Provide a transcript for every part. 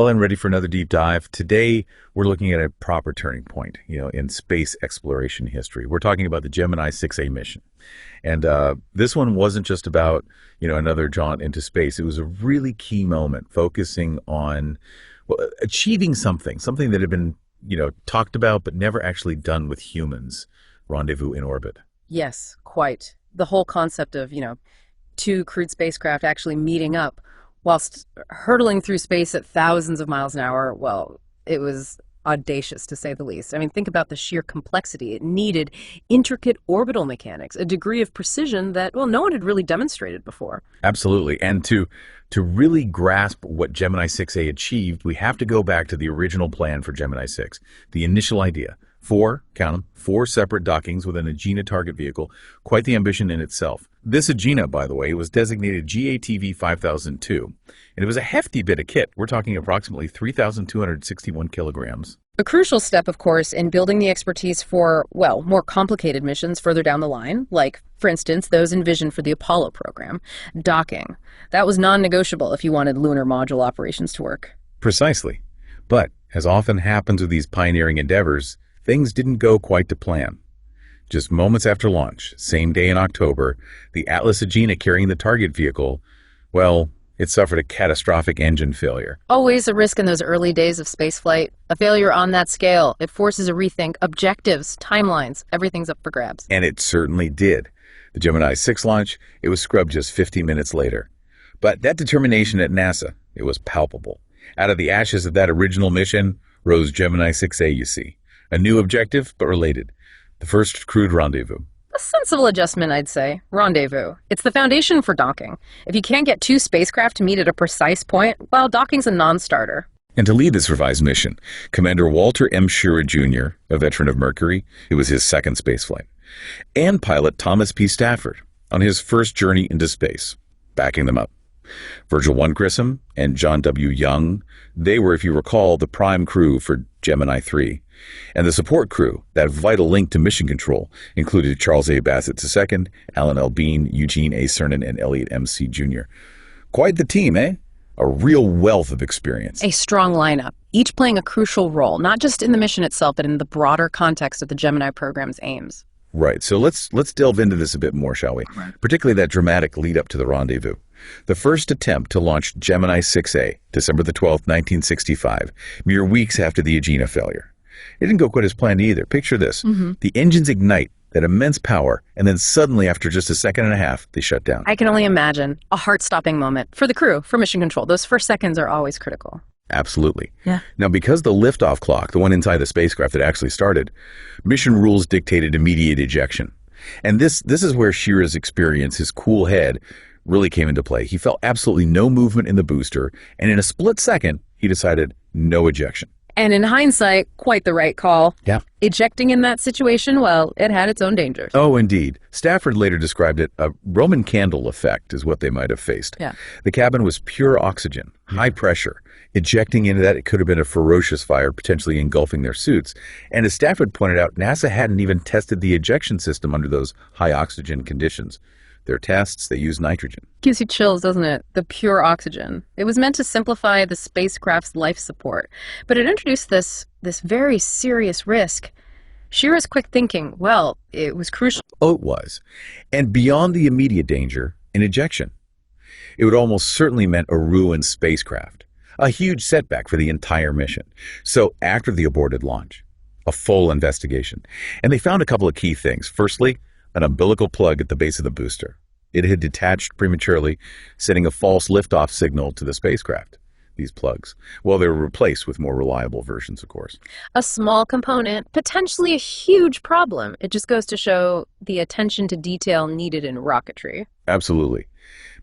Well, I'm ready for another deep dive. Today, we're looking at a proper turning point, in space exploration history. We're talking about the Gemini 6A mission. And this one wasn't just about, another jaunt into space. It was a really key moment focusing on achieving something that had been, talked about but never actually done with humans. Rendezvous in orbit. Yes, quite. The whole concept of, two crewed spacecraft actually meeting up whilst hurtling through space at thousands of miles an hour, well, it was audacious to say the least. I mean, think about the sheer complexity. It needed intricate orbital mechanics, a degree of precision that, well, no one had really demonstrated before. Absolutely. And to really grasp what Gemini 6A achieved, we have to go back to the original plan for Gemini 6, the initial idea. Count them, 4 separate dockings within a Agena target vehicle, quite the ambition in itself. This Agena, by the way, was designated GATV 5002, and it was a hefty bit of kit. We're talking approximately 3,261 kilograms. A crucial step, of course, in building the expertise for, well, more complicated missions further down the line, like, for instance, those envisioned for the Apollo program. Docking. That was non-negotiable if you wanted lunar module operations to work. Precisely. But, as often happens with these pioneering endeavors, things didn't go quite to plan. Just moments after launch, same day in October, the Atlas Agena carrying the target vehicle, well, it suffered a catastrophic engine failure. Always a risk in those early days of spaceflight. A failure on that scale, it forces a rethink, objectives, timelines, everything's up for grabs. And it certainly did. The Gemini 6 launch, it was scrubbed just 50 minutes later. But that determination at NASA, it was palpable. Out of the ashes of that original mission rose Gemini 6A, you see. A new objective, but related. The first crewed rendezvous. A sensible adjustment, I'd say. Rendezvous. It's the foundation for docking. If you can't get 2 spacecraft to meet at a precise point, well, docking's a non-starter. And to lead this revised mission, Commander Walter M. Schirra Jr., a veteran of Mercury, it was his second spaceflight, and pilot Thomas P. Stafford on his first journey into space, backing them up. Virgil I. Grissom and John W. Young, they were, if you recall, the prime crew for Gemini 3. And the support crew, that vital link to mission control, included Charles A. Bassett II, Alan L. Bean, Eugene A. Cernan, and Elliot M. C. Jr. Quite the team, eh? A real wealth of experience. A strong lineup, each playing a crucial role, not just in the mission itself, but in the broader context of the Gemini program's aims. Right, so let's delve into this a bit more, shall we? Right. Particularly that dramatic lead up to the rendezvous. The first attempt to launch Gemini 6A, December the 12th, 1965, mere weeks after the Agena failure. It didn't go quite as planned either. Picture this. The engines ignite, that immense power, and then suddenly, after just a second and a half, they shut down. I can only imagine. A heart-stopping moment. For the crew, for mission control, those first seconds are always critical. Absolutely. Yeah. Now, because the liftoff clock, the one inside the spacecraft that actually started, mission rules dictated immediate ejection. And this is where Schirra's experience, his cool head, really came into play. He felt absolutely no movement in the booster, and in a split second, he decided no ejection. And in hindsight, quite the right call. Yeah. Ejecting in that situation, well, it had its own dangers. Oh, indeed. Stafford later described it, a Roman candle effect is what they might have faced. Yeah. The cabin was pure oxygen, high pressure. Ejecting into that, it could have been a ferocious fire, potentially engulfing their suits. And as Stafford pointed out, NASA hadn't even tested the ejection system under those high oxygen conditions. Their tests, they used nitrogen. Gives you chills, doesn't it? The pure oxygen. It was meant to simplify the spacecraft's life support, but it introduced this very serious risk. Schirra's quick thinking, well, it was crucial. Oh, it was. And beyond the immediate danger, an ejection. It would almost certainly meant a ruined spacecraft, a huge setback for the entire mission. So after the aborted launch, a full investigation. And they found a couple of key things. Firstly, an umbilical plug at the base of the booster. It had detached prematurely, sending a false liftoff signal to the spacecraft. These plugs, well, they were replaced with more reliable versions, of course. A small component, potentially a huge problem. It just goes to show the attention to detail needed in rocketry. Absolutely.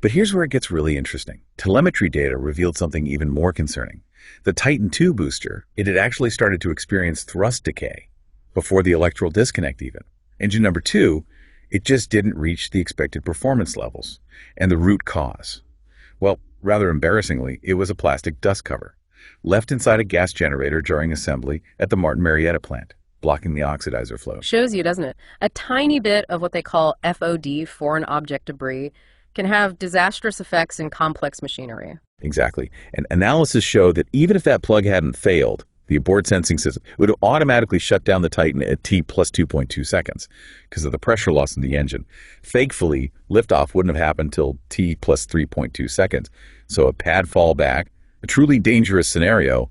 But here's where it gets really interesting. Telemetry data revealed something even more concerning. The Titan II booster, it had actually started to experience thrust decay before the electrical disconnect even. Engine number 2, it just didn't reach the expected performance levels. And the root cause? Well, rather embarrassingly, it was a plastic dust cover, left inside a gas generator during assembly at the Martin Marietta plant, blocking the oxidizer flow. Shows you, doesn't it? A tiny bit of what they call FOD, foreign object debris, can have disastrous effects in complex machinery. Exactly. And analysis showed that even if that plug hadn't failed, the abort sensing system would have automatically shut down the Titan at T plus 2.2 seconds because of the pressure loss in the engine. Thankfully, liftoff wouldn't have happened till T plus 3.2 seconds. So a pad fall back, a truly dangerous scenario,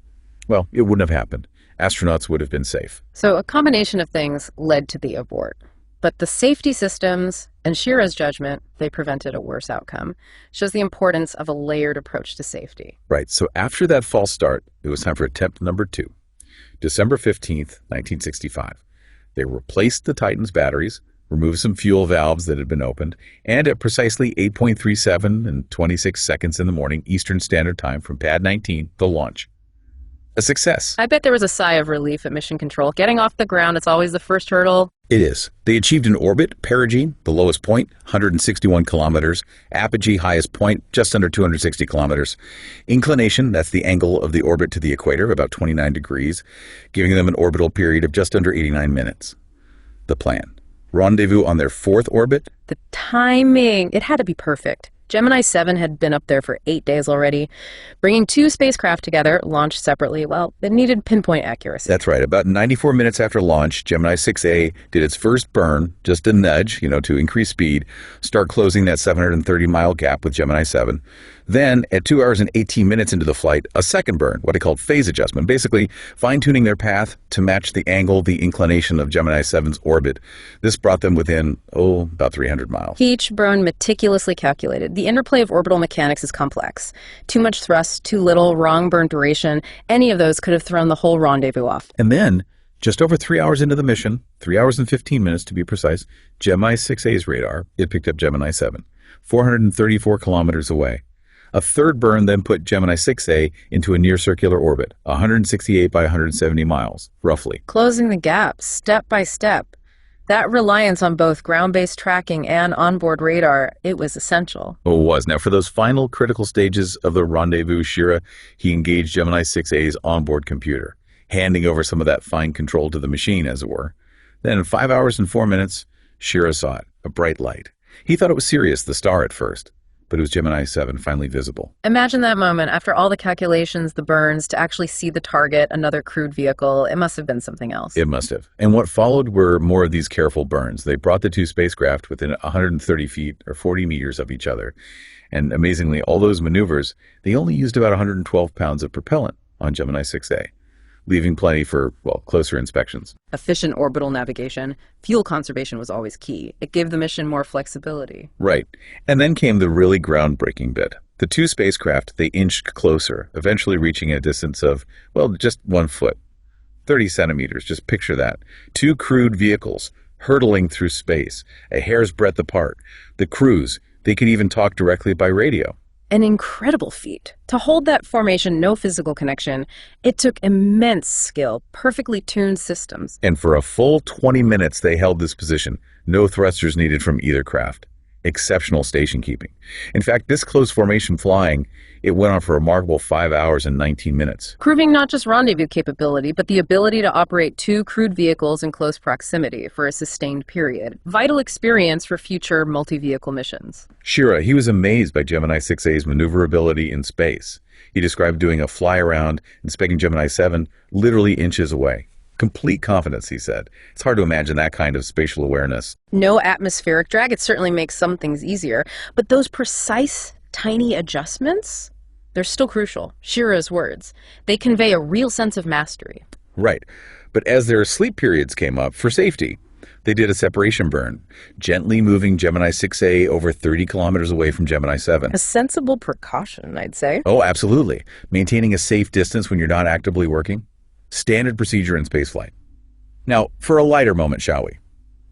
well, it wouldn't have happened. Astronauts would have been safe. So a combination of things led to the abort. But the safety systems and Shira's judgment, they prevented a worse outcome. Shows the importance of a layered approach to safety. Right. So after that false start, it was time for attempt number 2. December 15th, 1965. They replaced the Titan's batteries, removed some fuel valves that had been opened, and at precisely 8.37 and 26 seconds in the morning Eastern Standard Time from Pad 19, the launch. A success. I bet there was a sigh of relief at Mission Control. Getting off the ground, it's always the first hurdle. It is. They achieved an orbit, perigee, the lowest point, 161 kilometers, apogee, highest point, just under 260 kilometers. Inclination, that's the angle of the orbit to the equator, about 29 degrees, giving them an orbital period of just under 89 minutes. The plan. Rendezvous on their 4th orbit. The timing, it had to be perfect. Gemini 7 had been up there for 8 days already. Bringing 2 spacecraft together, launched separately, well, it needed pinpoint accuracy. That's right. About 94 minutes after launch, Gemini 6A did its first burn, just a nudge, to increase speed, start closing that 730-mile gap with Gemini 7. Then, at 2 hours and 18 minutes into the flight, a second burn, what I called phase adjustment, basically fine-tuning their path to match the angle, the inclination of Gemini 7's orbit. This brought them within, about 300 miles. Each burn meticulously calculated. The interplay of orbital mechanics is complex. Too much thrust, too little, wrong burn duration, any of those could have thrown the whole rendezvous off. And then, just over 3 hours into the mission, 3 hours and 15 minutes to be precise, Gemini 6A's radar, it picked up Gemini 7, 434 kilometers away. A third burn then put Gemini 6A into a near-circular orbit, 168 by 170 miles, roughly. Closing the gap, step by step. That reliance on both ground-based tracking and onboard radar, it was essential. Oh, it was. Now, for those final critical stages of the rendezvous, Shira, he engaged Gemini 6A's onboard computer, handing over some of that fine control to the machine, as it were. Then, in 5 hours and 4 minutes, Shira saw it, a bright light. He thought it was Sirius, the star, at first, but it was Gemini 7 finally visible. Imagine that moment, after all the calculations, the burns, to actually see the target, another crewed vehicle. It must have been something else. It must have. And what followed were more of these careful burns. They brought the 2 spacecraft within 130 feet or 40 meters of each other. And amazingly, all those maneuvers, they only used about 112 pounds of propellant on Gemini 6A, leaving plenty for, closer inspections. Efficient orbital navigation, fuel conservation was always key. It gave the mission more flexibility. Right. And then came the really groundbreaking bit. The 2 spacecraft, they inched closer, eventually reaching a distance of, just 1 foot, 30 centimeters. Just picture that. 2 crewed vehicles hurtling through space, a hair's breadth apart. The crews, they could even talk directly by radio. An incredible feat. To hold that formation, no physical connection, it took immense skill, perfectly tuned systems. And for a full 20 minutes, they held this position. No thrusters needed from either craft. Exceptional station keeping. In fact, this close formation flying, it went on for a remarkable 5 hours and 19 minutes. Proving not just rendezvous capability, but the ability to operate 2 crewed vehicles in close proximity for a sustained period. Vital experience for future multi-vehicle missions. Shira, he was amazed by Gemini 6A's maneuverability in space. He described doing a fly around, inspecting Gemini 7 literally inches away. Complete confidence, he said. It's hard to imagine that kind of spatial awareness. No atmospheric drag. It certainly makes some things easier. But those precise, tiny adjustments, they're still crucial. Shira's words. They convey a real sense of mastery. Right. But as their sleep periods came up, for safety, they did a separation burn, gently moving Gemini 6A over 30 kilometers away from Gemini 7. A sensible precaution, I'd say. Oh, absolutely. Maintaining a safe distance when you're not actively working. Standard procedure in spaceflight. Now, for a lighter moment, shall we?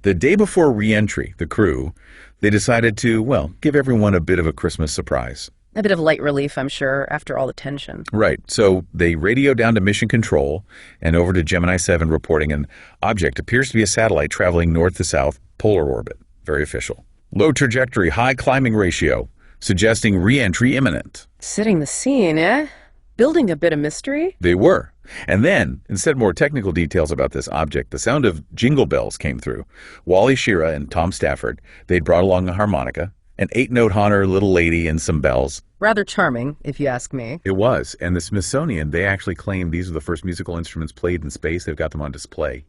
The day before re-entry, the crew, they decided to, give everyone a bit of a Christmas surprise. A bit of light relief, I'm sure, after all the tension. Right. So they radioed down to Mission Control and over to Gemini 7, reporting an object appears to be a satellite traveling north to south, polar orbit. Very official. Low trajectory, high climbing ratio, suggesting re-entry imminent. Setting the scene, eh? Building a bit of mystery? They were. And then, instead of more technical details about this object, the sound of jingle bells came through. Wally Schirra and Tom Stafford, they'd brought along a harmonica, An 8-note Honor little lady and some bells. Rather charming, if you ask me. It was. And the Smithsonian, they actually claim these are the first musical instruments played in space. They've got them on display.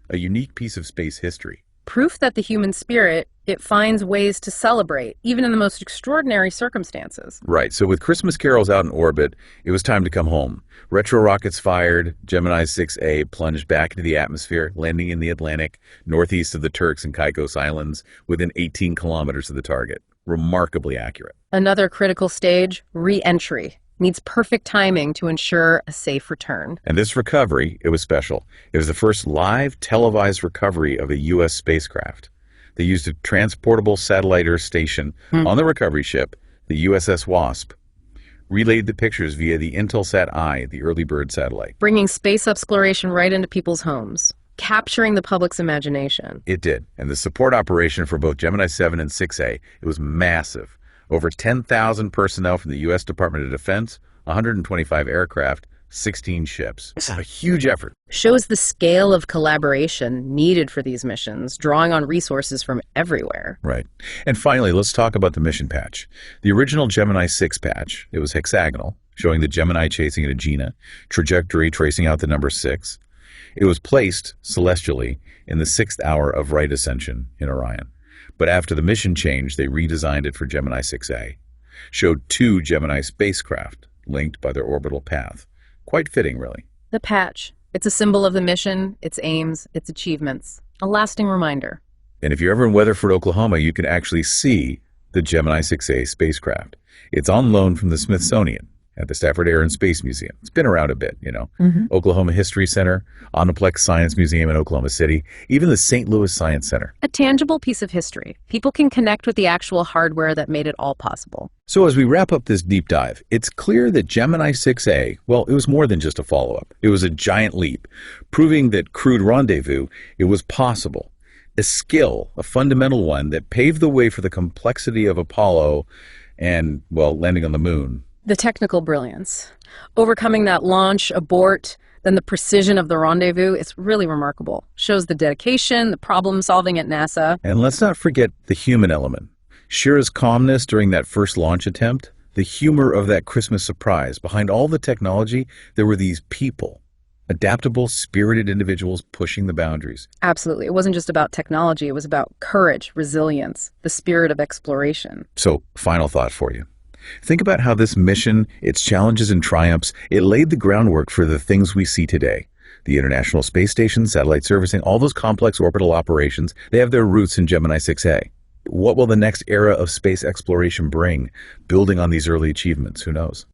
A unique piece of space history. Proof that the human spirit, it finds ways to celebrate, even in the most extraordinary circumstances. Right. So with Christmas carols out in orbit, it was time to come home. Retro rockets fired, Gemini 6A plunged back into the atmosphere, landing in the Atlantic, northeast of the Turks and Caicos Islands, within 18 kilometers of the target. Remarkably accurate. Another critical stage, re-entry. Needs perfect timing to ensure a safe return. And this recovery, it was special. It was the first live televised recovery of a U.S. spacecraft. They used a transportable satellite Earth station on the recovery ship, the USS Wasp, relayed the pictures via the Intelsat I, the early bird satellite. Bringing space exploration right into people's homes, capturing the public's imagination. It did. And the support operation for both Gemini 7 and 6A, it was massive. Over 10,000 personnel from the U.S. Department of Defense, 125 aircraft, 16 ships. A huge effort. Shows the scale of collaboration needed for these missions, drawing on resources from everywhere. Right. And finally, let's talk about the mission patch. The original Gemini 6 patch, it was hexagonal, showing the Gemini chasing an Agena, trajectory tracing out the number 6. It was placed celestially in the 6th hour of right ascension in Orion. But after the mission change, they redesigned it for Gemini 6A. Showed 2 Gemini spacecraft linked by their orbital path. Quite fitting, really. The patch. It's a symbol of the mission, its aims, its achievements. A lasting reminder. And if you're ever in Weatherford, Oklahoma, you can actually see the Gemini 6A spacecraft. It's on loan from the Smithsonian at the Stafford Air and Space Museum. It's been around a bit, you know. Oklahoma History Center, Onaplex Science Museum in Oklahoma City, even the St. Louis Science Center. A tangible piece of history. People can connect with the actual hardware that made it all possible. So as we wrap up this deep dive, it's clear that Gemini 6A, well, it was more than just a follow-up. It was a giant leap, proving that crewed rendezvous, it was possible. A skill, a fundamental one that paved the way for the complexity of Apollo and, well, landing on the moon. The technical brilliance. Overcoming that launch, abort, then the precision of the rendezvous, it's really remarkable. Shows the dedication, the problem solving at NASA. And let's not forget the human element. Shira's calmness during that first launch attempt, the humor of that Christmas surprise. Behind all the technology, there were these people. Adaptable, spirited individuals pushing the boundaries. Absolutely. It wasn't just about technology. It was about courage, resilience, the spirit of exploration. So, final thought for you. Think about how this mission, its challenges and triumphs, it laid the groundwork for the things we see today. The International Space Station, satellite servicing, all those complex orbital operations, they have their roots in Gemini 6A. What will the next era of space exploration bring, building on these early achievements? Who knows?